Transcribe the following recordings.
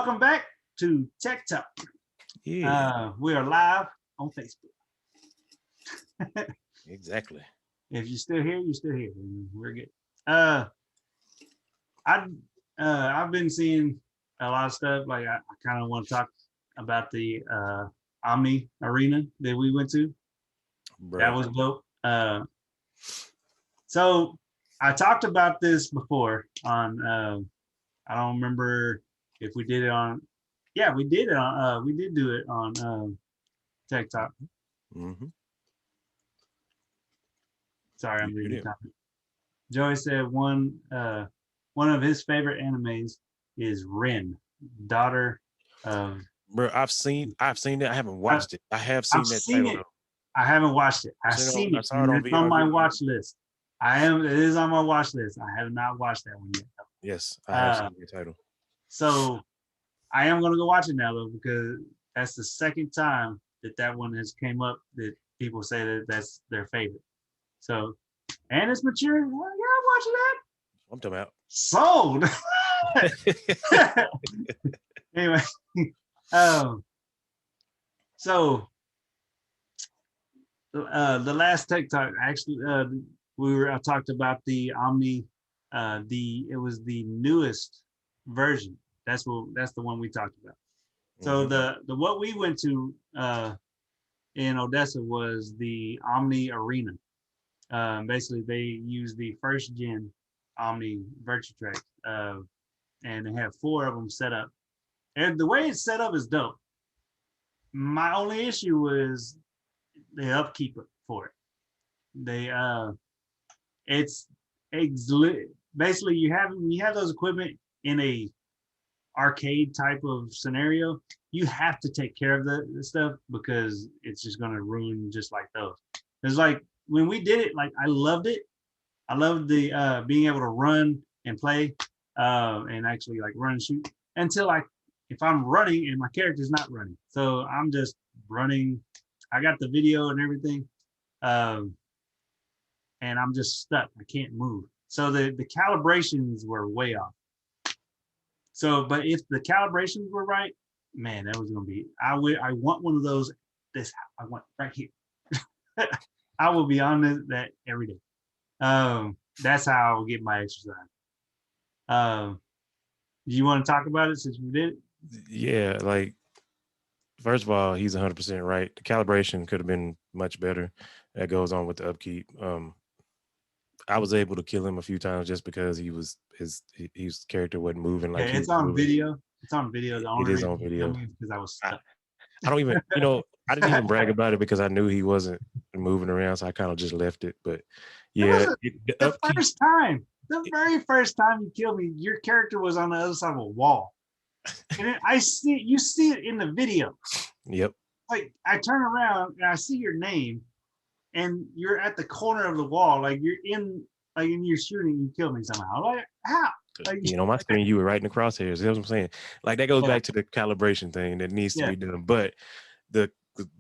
Welcome back to Tech Talk. Yeah. We are live on Facebook. Exactly. If you're still here, you're still here. We're good. I've been seeing a lot of stuff. Like I kind of want to talk about the Omni Arena that we went to. Bro. That was dope. So I talked about this before on I don't remember if we did it on. Yeah, we did it on. We did do it on Tech Talk. Mm-hmm. Sorry, I'm reading the comment. Joey said one of his favorite animes is Rin, daughter of. Bro, I've seen it. I haven't watched it. I have seen that title. It. I haven't watched it. I've seen it. I saw it on it's on my watch list. It is on my watch list. I have not watched that one yet. Yes, I have seen the title. So I am gonna go watch it now though, because that's the second time that one has came up that people say that that's their favorite. So, and it's mature. Yeah, I'm watching that. I'm talking about. Sold. Anyway, so the last Tech Talk, actually, I talked about the Omni. It was the newest version. That's the one we talked about. So the what we went to in Odessa was the Omni Arena. Basically, they use the first gen Omni Virtua Track, and they have 4 of them set up. And the way it's set up is dope. My only issue was the upkeep for it. They basically you have those equipment in a arcade type of scenario, you have to take care of the stuff because it's just gonna ruin just like those. It's like when we did it, like I loved it. I loved the being able to run and play and actually like run and shoot until if I'm running and my character's not running. So I'm just running. I got the video and everything. And I'm just stuck. I can't move. So the calibrations were way off. So, but if the calibrations were right, man, that was gonna be. I want one of those. I want right here. I will be on that every day. That's how I'll get my exercise. Do you want to talk about it since we did it? Yeah, like first of all, he's 100% right. The calibration could have been much better. That goes on with the upkeep. I was able to kill him a few times just because his character wasn't moving like it's on video. It's on video. It is on video because I was stuck. I don't even, I didn't even brag about it because I knew he wasn't moving around, so I kind of just left it. But yeah, the very first time you killed me, your character was on the other side of a wall, and you see it in the video. Yep. Like I turn around and I see your name, and you're at the corner of the wall, like you're in, like and you're shooting. You kill me somehow. Like how? Like, my screen, you were right in the crosshairs. You know what I'm saying? Like that goes back to the calibration thing that needs to be done. But the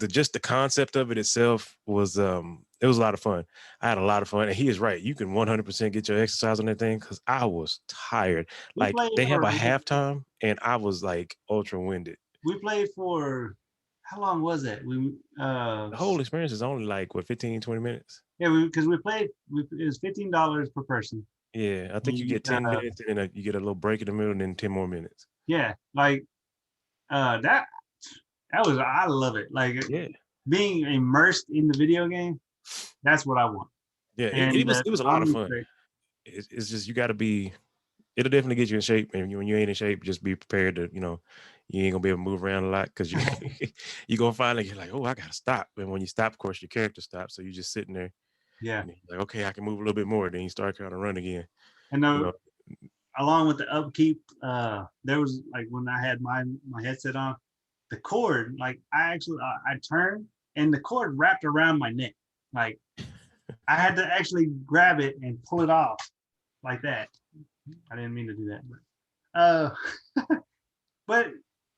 just the concept of it itself was it was a lot of fun. I had a lot of fun, and he is right. You can 100% get your exercise on that thing because I was tired. Like they have a halftime, and I was like ultra winded. We played for how long was it? The whole experience is only like 15, 20 minutes. Yeah, because we played. It was $15 per person. Yeah, I think you get 10 minutes, and then you get a little break in the middle, and then 10 more minutes. Yeah, like that was. I love it. Like being immersed in the video game. That's what I want. Yeah, it was a lot of fun. It's just you got to be. It'll definitely get you in shape, and when you ain't in shape, just be prepared to you ain't gonna be able to move around a lot because you're gonna finally get like, oh, I gotta stop. And when you stop, of course, your character stops, so you're just sitting there. Yeah. Like, okay, I can move a little bit more. Then you start kind of run again. And along with the upkeep, there was like when I had my headset on, the cord, like I turned and the cord wrapped around my neck. Like I had to actually grab it and pull it off like that. I didn't mean to do that, but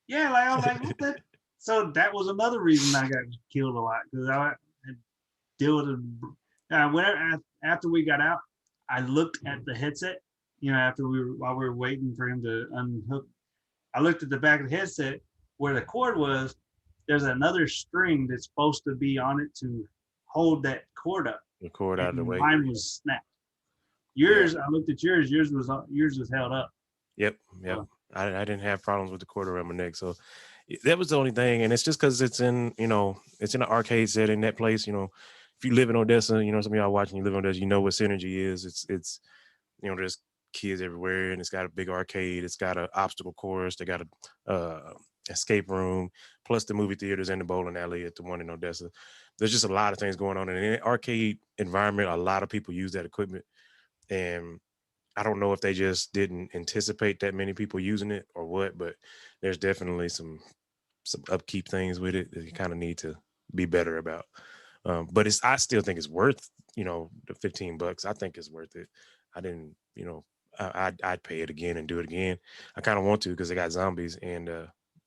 yeah, like I was like, what the? So that was another reason I got killed a lot because I had deal with it. After we got out, I looked at the headset, while we were waiting for him to unhook, I looked at the back of the headset where the cord was. There's another string that's supposed to be on it to hold that cord up. The cord out of the And way. mine was snapped. Yeah. Yours, I looked at yours. Yours was held up. Yep. I didn't have problems with the cord around my neck, so that was the only thing. And it's just because it's in, it's in an arcade setting, that place. If you live in Odessa, some of y'all watching, you live in Odessa, you know what Synergy is. It's there's kids everywhere, and it's got a big arcade. It's got an obstacle course. They got a escape room, plus the movie theaters and the bowling alley at the one in Odessa. There's just a lot of things going on in an arcade environment. A lot of people use that equipment, and I don't know if they just didn't anticipate that many people using it or what, but there's definitely some upkeep things with it that you kind of need to be better about. But I still think it's worth, the $15. I think it's worth it. I didn't, I'd pay it again and do it again. I kind of want to because they got zombies, and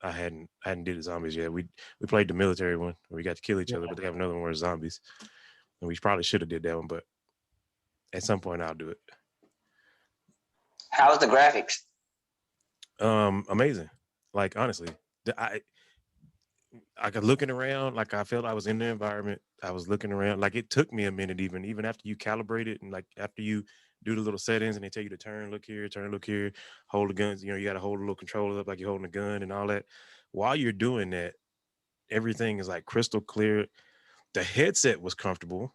I hadn't did the zombies yet. We played the military one where we got to kill each other, but they have another one where it's zombies, and we probably should have did that one, but at some point I'll do it. How's the graphics? Amazing. Like, honestly, I got looking around, like I felt I was in the environment. I was looking around, like it took me a minute, even after you calibrate it, and like after you do the little settings and they tell you to turn, look here, hold the guns. You got to hold a little controller up like you're holding a gun and all that. While you're doing that, everything is like crystal clear. The headset was comfortable.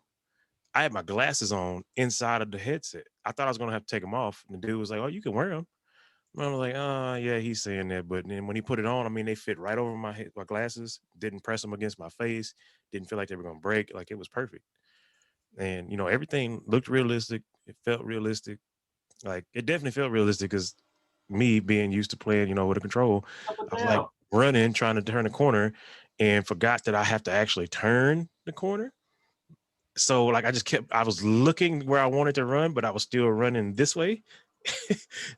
I had my glasses on inside of the headset. I thought I was gonna have to take them off, and the dude was like, "Oh, you can wear them." And I was like, "Oh, yeah, he's saying that." But then when he put it on, I mean, they fit right over my head, my glasses. Didn't press them against my face. Didn't feel like they were gonna break. Like it was perfect. And everything looked realistic. It felt realistic. Like it definitely felt realistic because me being used to playing, with a control, I was like running, trying to turn the corner, and forgot that I have to actually turn the corner. So like I was looking where I wanted to run, but I was still running this way.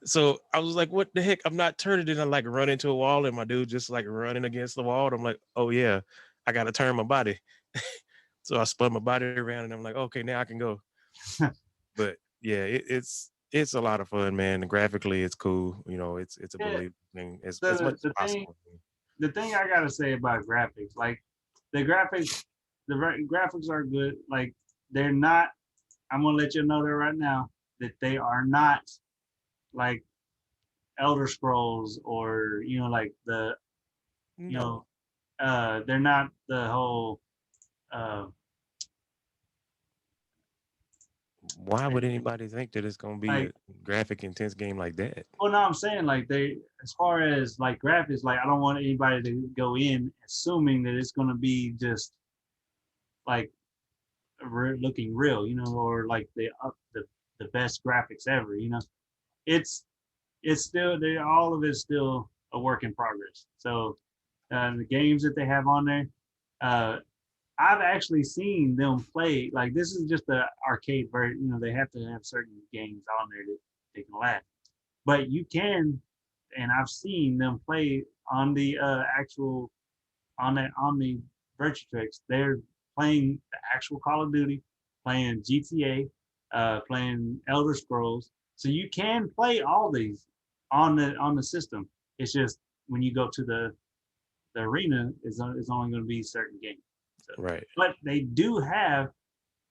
So I was like, what the heck? I'm not turning it. I like run into a wall, and my dude just like running against the wall. And I'm like, oh yeah, I gotta turn my body. So I spun my body around, and I'm like, okay, now I can go. But yeah, it's a lot of fun, man. And graphically, it's cool. It's a believable thing as much as possible. The thing I gotta say about graphics, like the graphics are good. Like they're not. I'm gonna let you know that right now that they are not like Elder Scrolls or like the they're not the whole. Why would anybody think that it's gonna be a graphic intense game like that? Well, no, I'm saying like as far as like graphics, like I don't want anybody to go in assuming that it's gonna be just like looking real, or like the best graphics ever, It's still all of it's still a work in progress. So the games that they have on there, I've actually seen them play. Like this is just the arcade version. They have to have certain games on there that they can last. But you can, and I've seen them play on the actual on the Virtutrix. They're playing the actual Call of Duty, playing GTA, playing Elder Scrolls. So you can play all these on the system. It's just when you go to the arena, it's only going to be certain games. So, right. But they do have,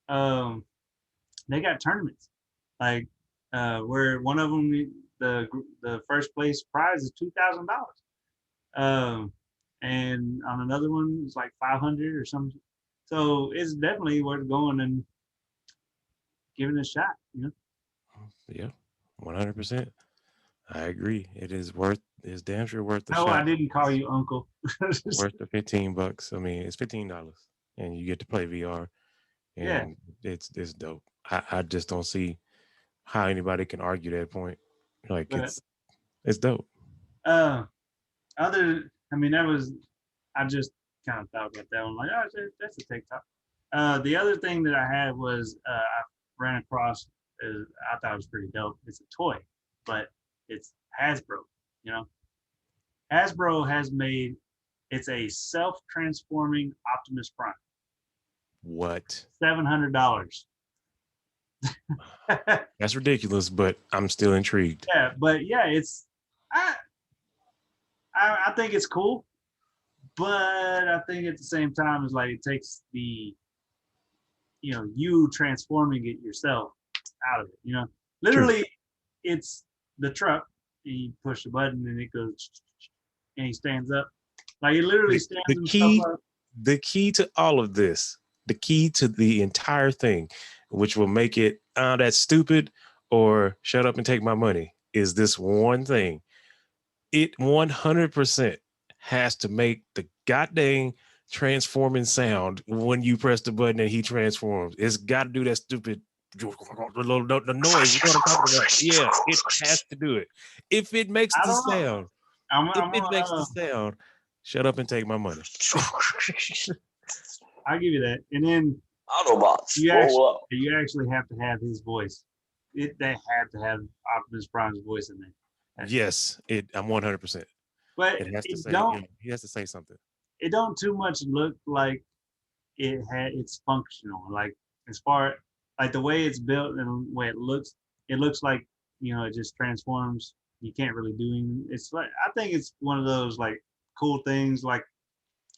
they got tournaments, like where one of them, the first place prize is $2,000, and on another one it's like 500 or something. So it's definitely worth going and giving it a shot. Yeah, 100%. I agree. It's damn sure worth the no, shot. I didn't call you uncle. Worth the $15. I mean, it's $15 and you get to play VR, and it's dope. I just don't see how anybody can argue that point. Like it's dope. I just kind of thought about that one. Like, oh, that's a TikTok. The other thing that I had was I ran across. I thought it was pretty dope. It's a toy, but it's Hasbro. Hasbro has made. It's a Self Transforming Optimus Prime. What? $700. That's ridiculous, but I'm still intrigued. Yeah, but yeah, I think it's cool, but I think at the same time, it's like it takes the, you transforming it yourself out of it. True. Literally, it's the truck, and you push the button, and it goes, and he stands up. Like it literally stands The himself key, up. the key to all of this, the key to the entire thing, which will make it, that's stupid or shut up and take my money, is this one thing. It 100% has to make the goddamn transforming sound when you press the button and he transforms. It's got to do that stupid the noise. You know what I'm talking about? Yeah, it has to do it. If it makes I the don't know. sound, I'm if it makes the sound, shut up and take my money. I'll give you that. And then Autobots. you actually have to have his voice. They have to have Optimus Prime's voice in there. Yes, I'm 100%. But It has to say, don't he has to say something. it don't too much look like it's functional. Like as far like the way it's built and the way it looks like, it just transforms. You can't really do anything. It's like I think it's one of those like cool things, like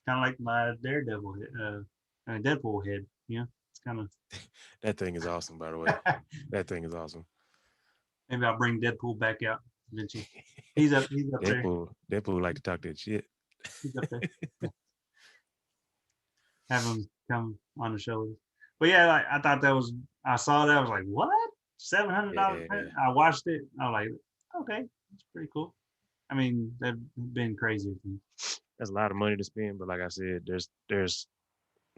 kind of like my Daredevil Deadpool head. It's kind of That thing is awesome, by the way. That thing is awesome. Maybe I'll bring Deadpool back out eventually. He's up there. Deadpool like to talk that shit. He's up there. Have him come on the show. But yeah, like, I thought I saw that. I was like, what? $700? Yeah. I watched it. I was like, okay, it's pretty cool. I mean, they've been crazy. That's a lot of money to spend, but like I said, there's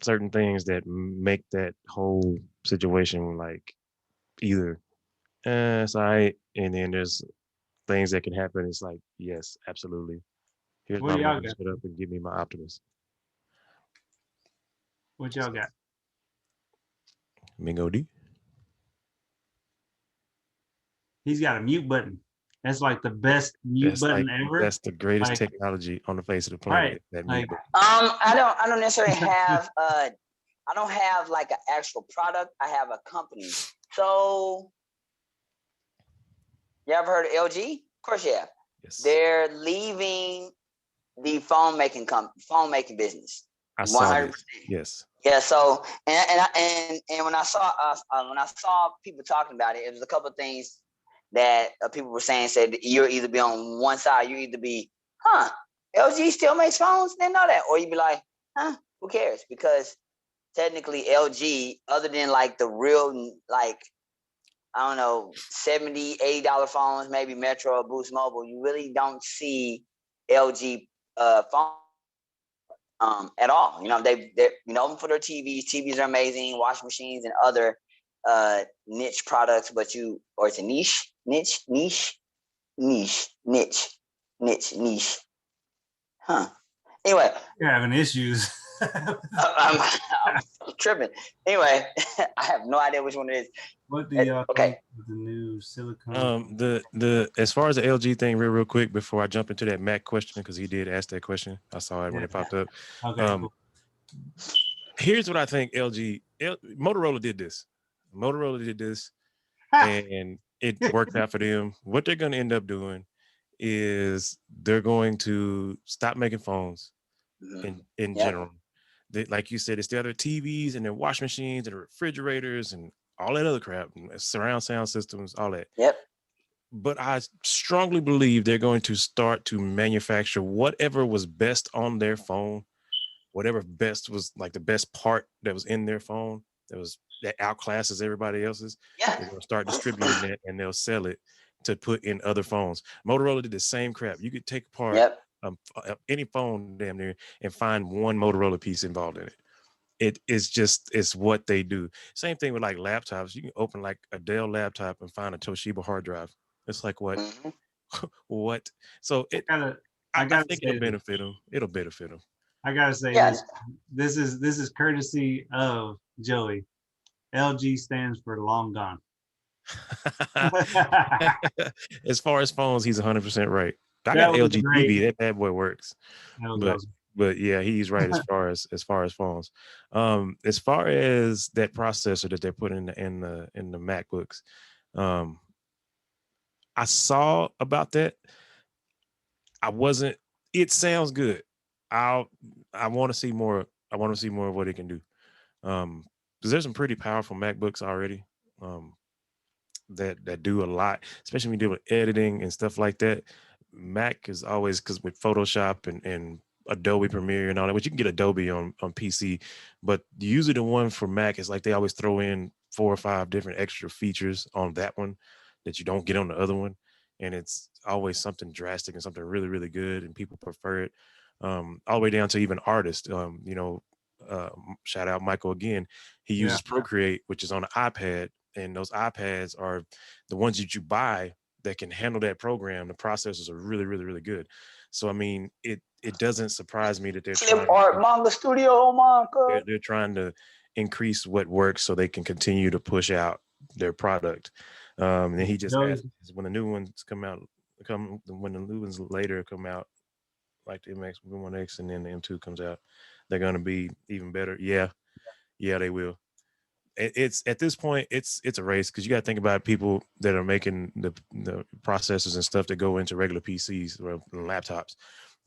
certain things that make that whole situation like either it's all right, and then there's things that can happen. It's like, yes, absolutely. Here's What my y'all money, got? shut up and give me my Optimus. What y'all got? Mingo D. He's got a mute button. That's like the best mute button ever. That's the greatest Like, technology on the face of the planet. Right. That Like, mute button. I don't necessarily have I don't have like an actual product. I have a company. So you ever heard of LG? Of course you have. Yes. They're leaving the phone making business. I saw this. Yes. Yeah. So and when I saw people talking about it, it was a couple of things that people were saying. Said you'll either be on one side, you either be, LG still makes phones, didn't know that, or you'd be like, who cares? Because technically LG, other than like the real like, I don't know, $70, $80 phones, maybe Metro or Boost Mobile, you really don't see LG phones at all. They're known for their TVs. TVs are amazing, washing machines and other niche products, or it's a niche. Anyway, you're having issues. I'm tripping. Anyway, I have no idea which one it is. What do y'all think of the new silicone? The as far as the LG thing, real quick before I jump into that Mac question, because he did ask that question. I saw it when it popped up. Okay, cool. Here's what I think. Motorola did this. And it worked out for them. What they're going to end up doing is they're going to stop making phones in general. Like you said, it's the other TVs and their washing machines and refrigerators and all that other crap, and surround sound systems, all that. Yep. But I strongly believe they're going to start to manufacture whatever was best on their phone, whatever best was like the best part that was in their phone that outclasses everybody else's. Yeah. They're going to start distributing that, and they'll sell it to put in other phones. Motorola did the same crap. You could take apart any phone damn near and find one Motorola piece involved in it. It's what they do. Same thing with like laptops. You can open like a Dell laptop and find a Toshiba hard drive. It's like what? What? So I think it'll benefit them. It'll benefit them. I gotta say this is courtesy of Joey. LG stands for long gone. As far as phones, he's 100% right. I got LG TV. That bad boy works. But yeah, he's right as far as phones. As far as that processor that they're putting in the MacBooks, I saw about that. I wasn't It sounds good. I want to see more. I want to see more of what it can do. Because there's some pretty powerful MacBooks already. That do a lot, especially when you deal with editing and stuff like that. Mac is always, because with Photoshop and Adobe Premiere and all that, which you can get Adobe on PC, but usually the one for Mac is like they always throw in 4 or 5 different extra features on that one that you don't get on the other one, and it's always something drastic and something really really good, and people prefer it. All the way down to even artists. Shout out Michael again. He Yeah. uses Procreate, which is on an iPad, and those iPads are the ones that you buy that can handle that program. The processors are really, really, really good. So I mean, it doesn't surprise me that Flip Art Manga Studio, they're trying to increase what works so they can continue to push out their product. And he just asked, when the new ones when the new ones later come out, like the M1X and then the M2 comes out, they're gonna be even better. Yeah, they will. It's at this point, it's a race, because you got to think about people that are making the processors and stuff that go into regular PCs or laptops.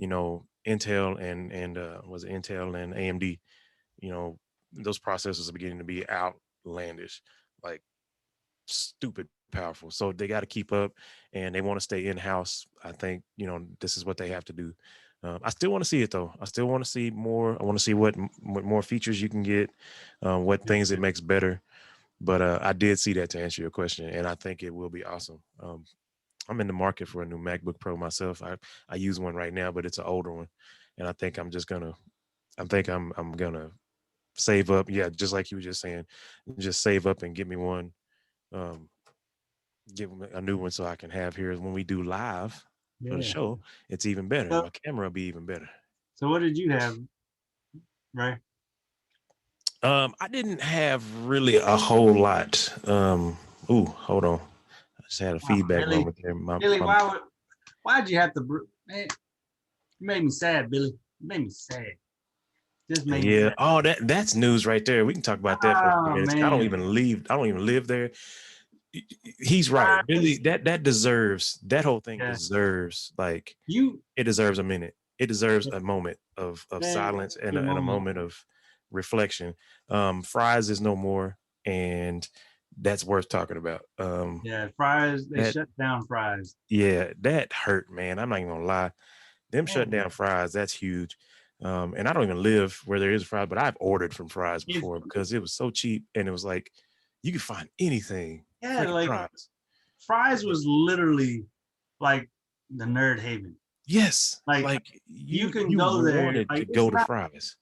Intel and was it Intel and AMD? Those processors are beginning to be outlandish, like stupid powerful. So they got to keep up, and they want to stay in house. I think this is what they have to do. I still want to see it though. I still want to see more. I want to see what more features you can get, what things it makes better. But I did see that, to answer your question, and I think it will be awesome. I'm in the market for a new MacBook Pro myself. I use one right now, but it's an older one, and I think I'm gonna save up. Yeah, just like you were just saying, just save up and get me one. Give me a new one so I can have here when we do live for the show. It's even better. My camera will be even better. So what did you have, right? I didn't have really a whole lot. Hold on. I just had a feedback Billy, moment there. Billy, why'd you have to? Man, you made me sad, Billy. You made me sad. Just made me sad. Oh, that's news right there. We can talk about that for a few minutes. Man. I don't even live there. He's right. Billy, that deserves, that whole thing deserves, like, it deserves a minute. It deserves a moment of silence and a moment of reflection. Fries is no more, and that's worth talking about. Fries, they shut down Fries. Yeah, that hurt, man. I'm not even gonna lie. Them shut down Fries, that's huge. And I don't even live where there is Fries, but I've ordered from Fries before because it was so cheap, and it was like you could find anything. Yeah, like Fries was literally like the nerd haven. Yes, like you can go there. Like, to go to Fries.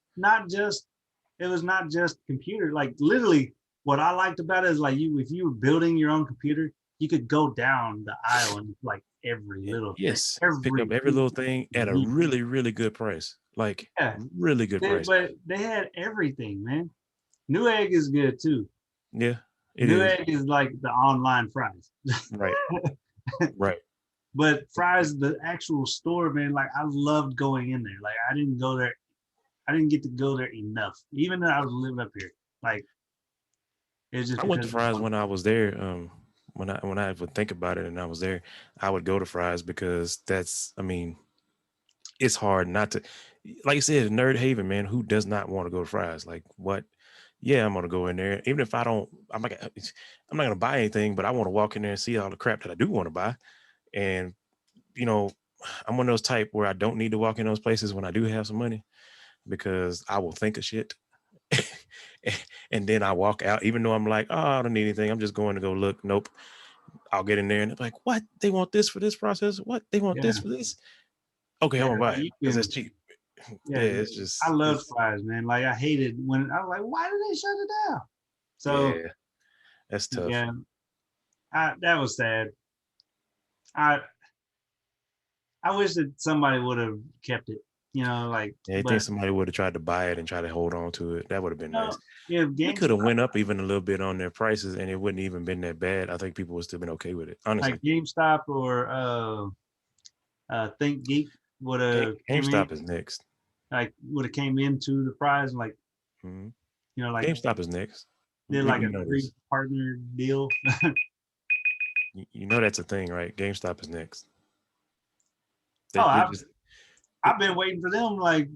It was not just computer. Like, literally, what I liked about it is, like, if you were building your own computer, you could go down the aisle and like every little thing, pick up every little thing at a really, really good price. Like, really good price. But they had everything, man. Newegg is good too. Yeah, Newegg is like the online Fries. Right. Right. But Fries, the actual store, man, like, I loved going in there. Like, I didn't get to go there enough, even though I was living up here. Like, it's just, I went to Fries when I was there. When I would think about it and I was there, I would go to Fries because it's hard not to, like you said, nerd haven, man. Who does not want to go to Fries? Like, what? Yeah, I'm gonna go in there, even if I'm not gonna buy anything, but I want to walk in there and see all the crap that I do want to buy. And I'm one of those type where I don't need to walk in those places when I do have some money, because I will think of shit. And then I walk out, even though I'm like, oh, I don't need anything. I'm just going to go look. Nope. I'll get in there and they're like, what? They want this for this process? What? They want this for this? Okay, I'm gonna buy it because it's cheap. Yeah, it's just, I love Fries, man. Like, I hated when I was like, why did they shut it down? So that's tough. Yeah, that was sad. I wish that somebody would have kept it. Like, I think somebody would have tried to buy it and try to hold on to it. That would have been nice. Yeah, they could have went up even a little bit on their prices, and it wouldn't even been that bad. I think people would still been okay with it, honestly. Like GameStop or ThinkGeek would have. GameStop is next. Like, would have came into the Fries, like, like GameStop is next. Did like a partner deal. You know that's a thing, right? GameStop is next. I've been waiting for them like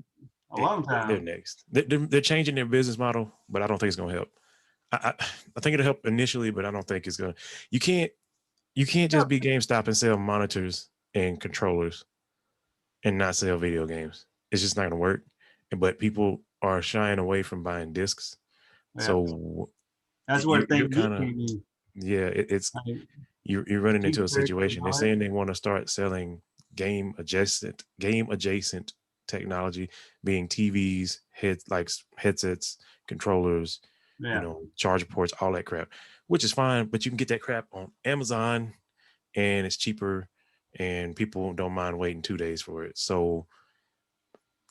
a long time. They're next. They're changing their business model, but I don't think it's gonna help. I think it'll help initially, but I don't think it's gonna. You can't just be GameStop and sell monitors and controllers and not sell video games. It's just not gonna work. But people are shying away from buying discs. Yeah. So that's where you're things kind of came in. it's Like, you're running into a cheap tricks situation. and They're all saying that. they want to start selling game adjacent technology, being TVs, headsets, controllers, Yeah. charger ports, all that crap, which is fine. But you can get that crap on Amazon, and it's cheaper, and people don't mind waiting 2 days for it. So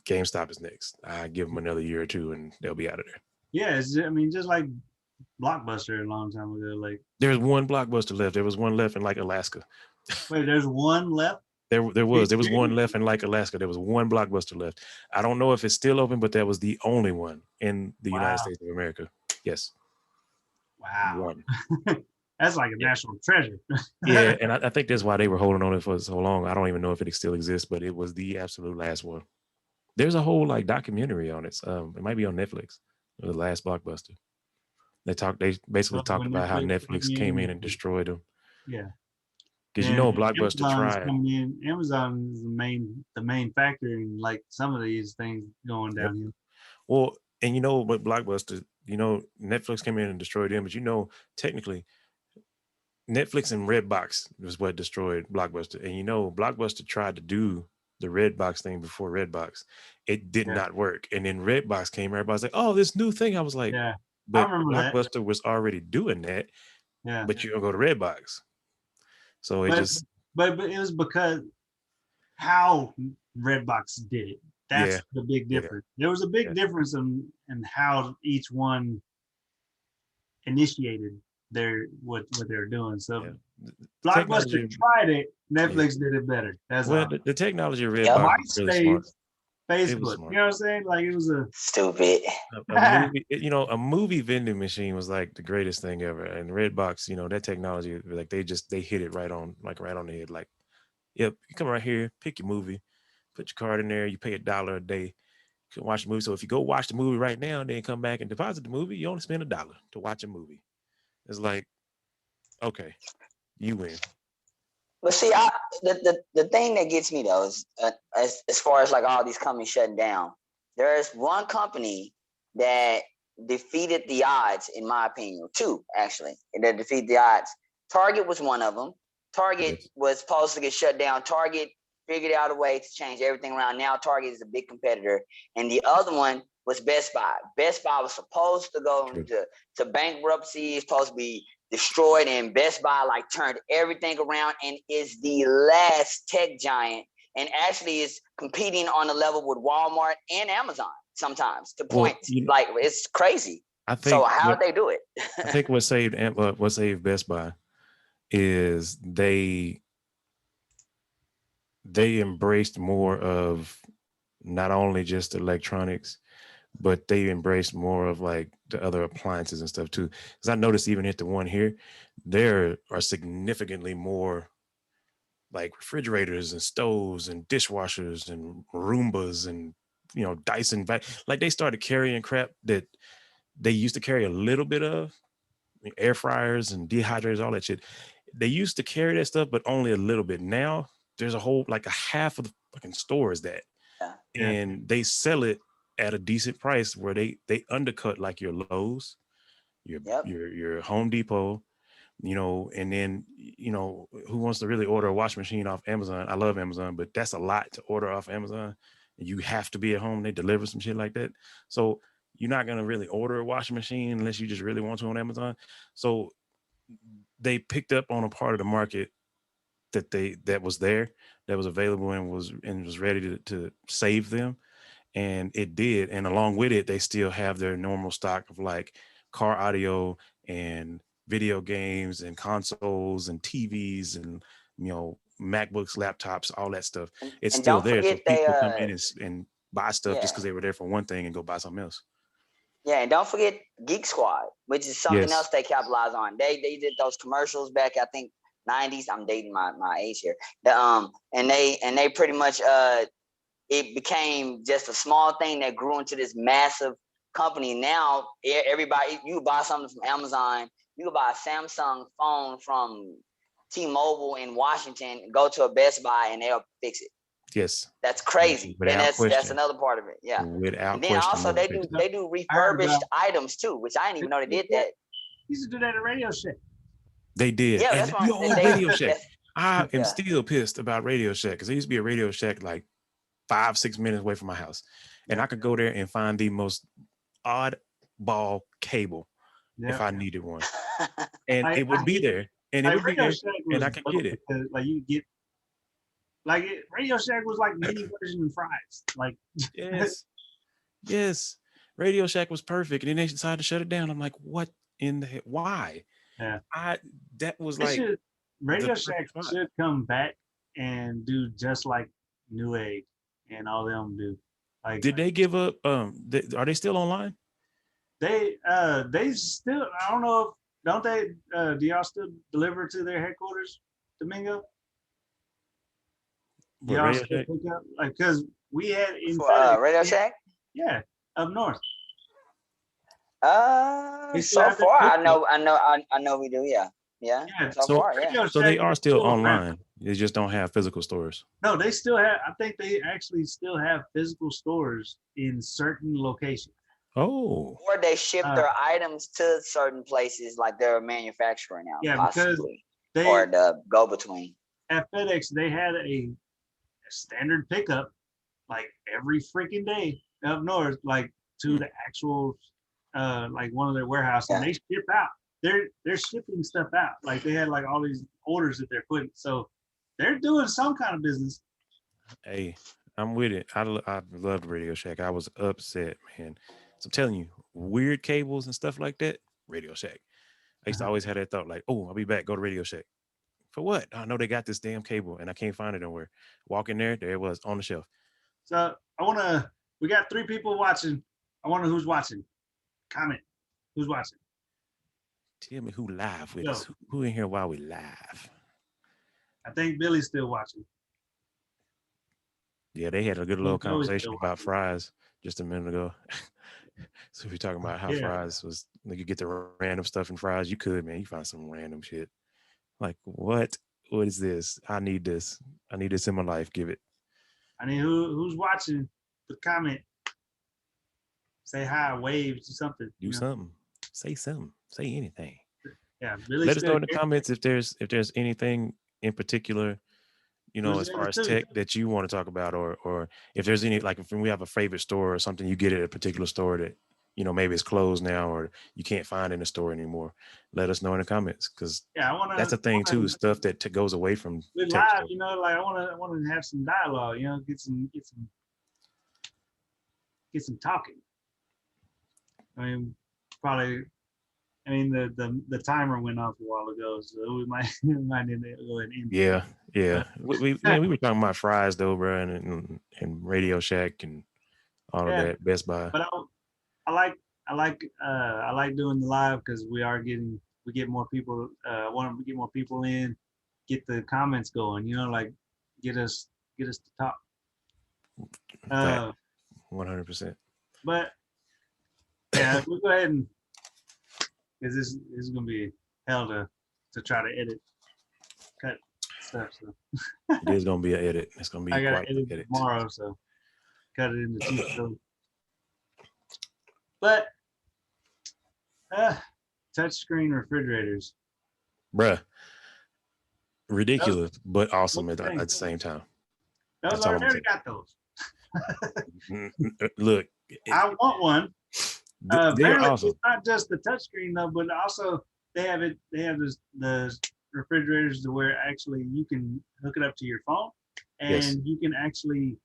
GameStop is next. I give them another year or two, and they'll be out of there. Yeah, I mean, just like Blockbuster a long time ago. Like There's one Blockbuster left. There was one left in like Alaska. wait, there's one left. There was one left in like Alaska. There was one Blockbuster left. I don't know if it's still open, but that was the only one in the United States of America. Yes. Wow. One. That's like a national treasure. Yeah, and I think that's why they were holding on it for so long. I don't even know if it still exists, but it was the absolute last one. There's a whole like documentary on it. It might be on Netflix. The last Blockbuster. They basically talked about how Netflix came in and destroyed them. Yeah. Because Blockbuster tried. Amazon is the main factor in like some of these things going down here. Well, and but Blockbuster, Netflix came in and destroyed them, but technically Netflix and Redbox was what destroyed Blockbuster. And Blockbuster tried to do the Redbox thing before Redbox. It did not work. And then Redbox came, everybody's like, oh, this new thing. I was like, but Blockbuster was already doing that. Yeah. But you don't go to Redbox. So but it was because how Redbox did it. That's the big difference. There was a big difference in how each one initiated what they're doing. So Blockbuster tried it, Netflix did it better. That's the technology of Redbox was really smart. Facebook. You know what I'm saying? Like it was a stupid. A movie, a movie vending machine was like the greatest thing ever. And Redbox, that technology, like they hit it right on the head. Like, yep, you come right here, pick your movie, put your card in there, you pay $1 a day, you can watch the movie. So if you go watch the movie right now and then come back and deposit the movie, you only spend $1 to watch a movie. It's like, okay, you win. But see, the thing that gets me though is as far as like all these companies shutting down, there's one company that defeated the odds, in my opinion, two actually, that defeated the odds. Target was one of them. Target was supposed to get shut down. Target figured out a way to change everything around. Now Target is a big competitor, and the other one was Best Buy. Best Buy was supposed to go to bankruptcy, supposed to be destroyed, and Best Buy like turned everything around and is the last tech giant, and actually is competing on a level with Walmart and Amazon sometimes to points. Like it's crazy. So how did they do it? I think what saved Best Buy is they embraced more of not only just electronics, but they embraced more of like the other appliances and stuff too. Because I noticed even at the one here, there are significantly more like refrigerators and stoves and dishwashers and Roombas and Dyson like they started carrying crap that they used to carry a little bit of, air fryers and dehydrators, all that shit. They used to carry that stuff, but only a little bit. Now there's a whole like a half of the fucking store is that, and they sell it at a decent price where they undercut like your Lowe's, your Home Depot, and then who wants to really order a washing machine off Amazon? I love Amazon, but that's a lot to order off Amazon. You have to be at home. They deliver some shit like that. So you're not gonna really order a washing machine unless you just really want to on Amazon. So they picked up on a part of the market that was there, that was available and was ready to save them. And it did. And along with it, they still have their normal stock of like car audio and video games and consoles and TVs and, MacBooks, laptops, all that stuff. It's still there. So people come in and buy stuff just because they were there for one thing and go buy something else. Yeah, and don't forget Geek Squad, which is something else they capitalize on. They did those commercials back, I think, 90s. I'm dating my age here. And they pretty much it became just a small thing that grew into this massive company. Now everybody, you buy something from Amazon, you can buy a Samsung phone from T-Mobile in Washington, go to a Best Buy, and they'll fix it. Yes. That's crazy. Without And question. that's another part of it. Yeah. Without and then question. also they do refurbished items too, which I didn't even know they did that. Used to do that at Radio Shack. They did. Yeah, and that's what Radio Shack. I am Yeah. still pissed about Radio Shack because there used to be a Radio Shack like 5-6 minutes away from my house, and I could go there and find the most oddball cable if I needed one, and it would be there, and it would be there, and I could get it. Like you get, like Radio Shack was like mini version of fries. Like yes, Radio Shack was perfect, and then they decided to shut it down. I'm like, what in the heck? Why? Yeah, that was like Radio Shack should come back and do just like New Age and all them do. Like, did they give up? Are they still online? They still, I don't know if, don't they, do y'all still deliver to their headquarters, Domingo? Do y'all still pick up? Like, cause we had in Radio Shack? Yeah, up north. So far, I know we do, yeah. So far, yeah. So they are still online. They just don't have physical stores. No, they still have, I think they actually still have physical stores in certain locations. Oh. Or they ship their items to certain places, like they're a manufacturer now. Yeah, possibly. Because or the go-between. At FedEx, they had a standard pickup like every freaking day up north, like to the actual like one of their warehouses, and they ship out. They're shipping stuff out. Like they had like all these orders that they're putting. So they're doing some kind of business. Hey, I'm with it. I loved Radio Shack. I was upset, man. So I'm telling you, weird cables and stuff like that, Radio Shack. I used to always have that thought, like, oh, I'll be back, go to Radio Shack. For what? I know they got this damn cable and I can't find it nowhere. Walk in there it was on the shelf. So we got 3 people watching. I wonder who's watching. Comment. Who's watching? Tell me who live with us. Who in here while we live? I think Billy's still watching. Yeah, they had a good little conversation about fries just a minute ago. So if you're talking about how fries was, like, you get the random stuff in fries, you could, man. You find some random shit. Like, what? What is this? I need this. I need this in my life. Give it. I mean, who's watching? The comment. Say hi, wave, something. Do something. Say something. Say anything. Yeah, Billy. Let us know in the comments if there's anything in particular, you know, as far as tech that you want to talk about, or if there's any, like if we have a favorite store or something you get at a particular store that, you know, maybe it's closed now or you can't find in the store anymore. Let us know in the comments, because that's a thing too, stuff that goes away from live, store. you know, like I want to have some dialogue, you know, get some talking. I mean, probably. I mean, the timer went off a while ago, so we might need to go ahead and end. Yeah. We were talking about fries though, bro, and Radio Shack and all of that, Best Buy. But I like doing the live because we get more people. Want to get more people in, get the comments going. You know, like get us to talk. 100%. But yeah, we'll go ahead and. Because this is gonna be hell to try to cut stuff. So it is gonna be an edit. It's gonna be I gotta edit tomorrow, so cut it into 2 shows. But touchscreen refrigerators, bruh, ridiculous, but awesome at the same time. I already got those. Look, I want one. They're awesome. It's not just the touchscreen though, but also they have the refrigerators to where actually you can hook it up to your phone and you can actually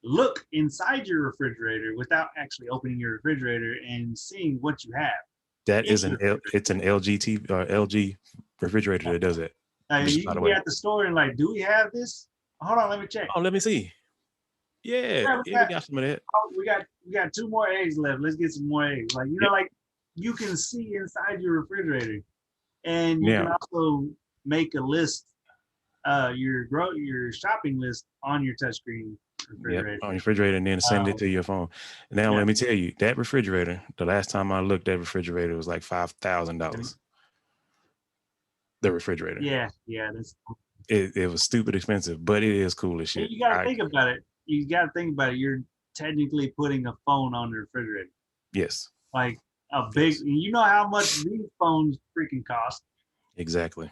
look inside your refrigerator without actually opening your refrigerator and seeing what you have. That is it's an LG refrigerator that does it. You can be at the store and like, do we have this? Hold on, let me check. Oh, let me see. Yeah, we got some of that. Oh, we got 2 more eggs left. Let's get some more eggs. Like, you know, like you can see inside your refrigerator, and you can also make a list, your shopping list on your touchscreen refrigerator. Yep, on your refrigerator, and then send it to your phone. Now, let me tell you, that refrigerator, the last time I looked, that refrigerator was like $5,000. The refrigerator. Yeah, it was stupid expensive, but it is cool as shit. You got to think about it. You're technically putting a phone on the refrigerator. Yes. Like a big, you know how much these phones freaking cost. Exactly.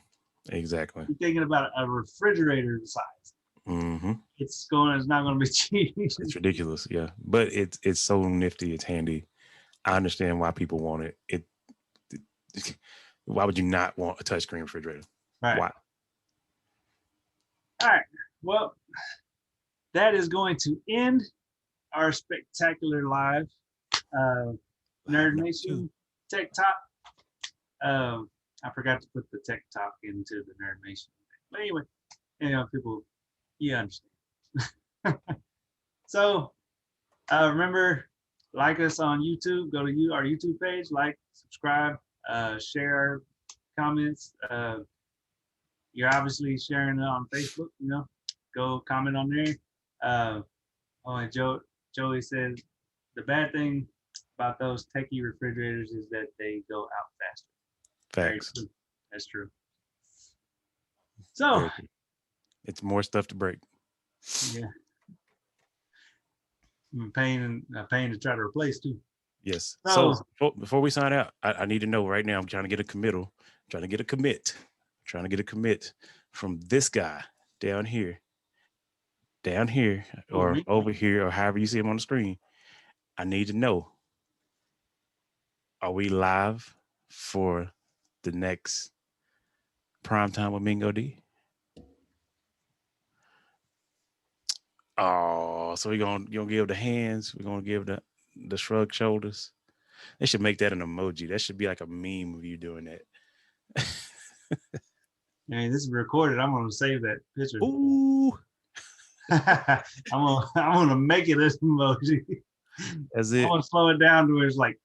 You're thinking about a refrigerator size. Mm-hmm. It's not going to be cheap. It's ridiculous, yeah. But it's so nifty. It's handy. I understand why people want it. Why would you not want a touchscreen refrigerator? Right. Why? All right. Well, that is going to end our spectacular live Nerd Nation Tech Talk. I forgot to put the Tech Talk into the Nerd Nation. But anyway, people, you understand. So remember, like us on YouTube. Go to our YouTube page, like, subscribe, share our comments. You're obviously sharing it on Facebook. Go comment on there. And Joey says the bad thing about those techie refrigerators is that they go out faster. Facts. That's true. So it's more stuff to break. Yeah. I'm paying to try to replace too. Yes. So before we sign out, I need to know right now. I'm trying to get a committal. Trying to get a commit from this guy down here, or over here, or however you see him on the screen. I need to know: are we live for the next Primetime with Mingo D? Oh, so we're gonna give the hands. We're gonna give the shrug shoulders. They should make that an emoji. That should be like a meme of you doing that. I mean, this is recorded. I'm gonna save that picture. Ooh. I'm gonna make it as emoji. That's it. I'm gonna slow it down to where it's like.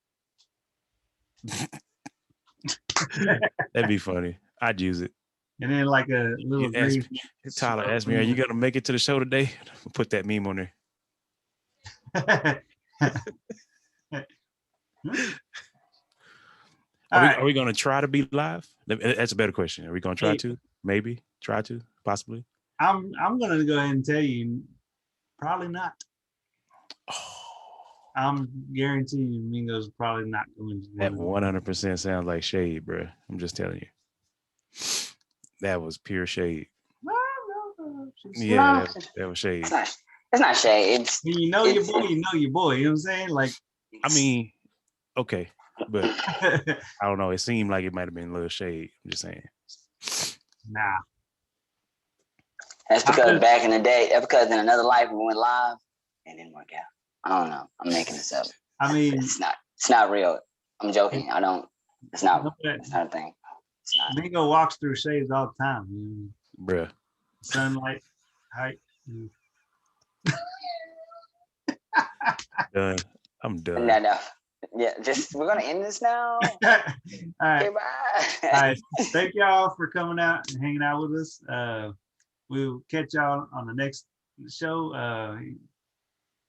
That'd be funny. I'd use it. And then like a little Tyler asked me, "Are you gonna make it to the show today?" Put that meme on there. Are we going to try to be live? That's a better question. Are we going to try to? Maybe try to, possibly. I'm going to go ahead and tell you, probably not. Oh. I'm guaranteeing you, Mingo's probably not going to. That 100% sounds like shade, bro. I'm just telling you. That was pure shade. No. Yeah, that was shade. It's not shade. It's your boy. You know your boy. You know what I'm saying? Like, I mean, okay, but I don't know. It seemed like it might have been a little shade. I'm just saying. Nah. That's because back in the day. That's because in another life we went live and it didn't work out. I don't know. I'm making this up. I mean, it's not real. I'm joking. It's not a thing. Mingo walks through shades all the time. Bruh. Sunlight, height. Done. I'm done. No. Yeah, we're gonna end this now. All right. Okay, bye. All right. Thank y'all for coming out and hanging out with us. We'll catch y'all on the next show.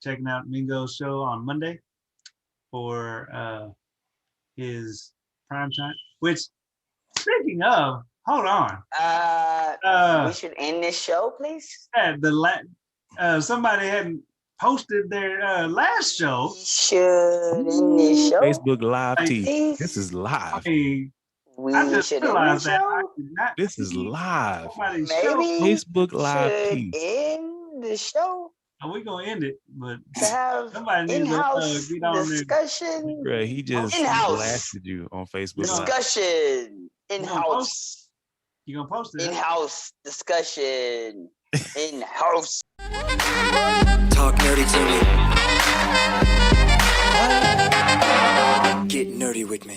Checking out Mingo's show on Monday for his prime time. Which, speaking of, hold on. We should end this show, please. Somebody hadn't posted their last show. We should end this show. Facebook Live TV. This is live. I just realized that. This is live. Maybe Facebook Live TV. End the show. We're gonna end it, but to have somebody in-house get on discussion. Bruh, he just blasted you on Facebook discussion. Live. In-house. You gonna post it? In-house discussion. In-house. Talk nerdy to me. Get nerdy with me.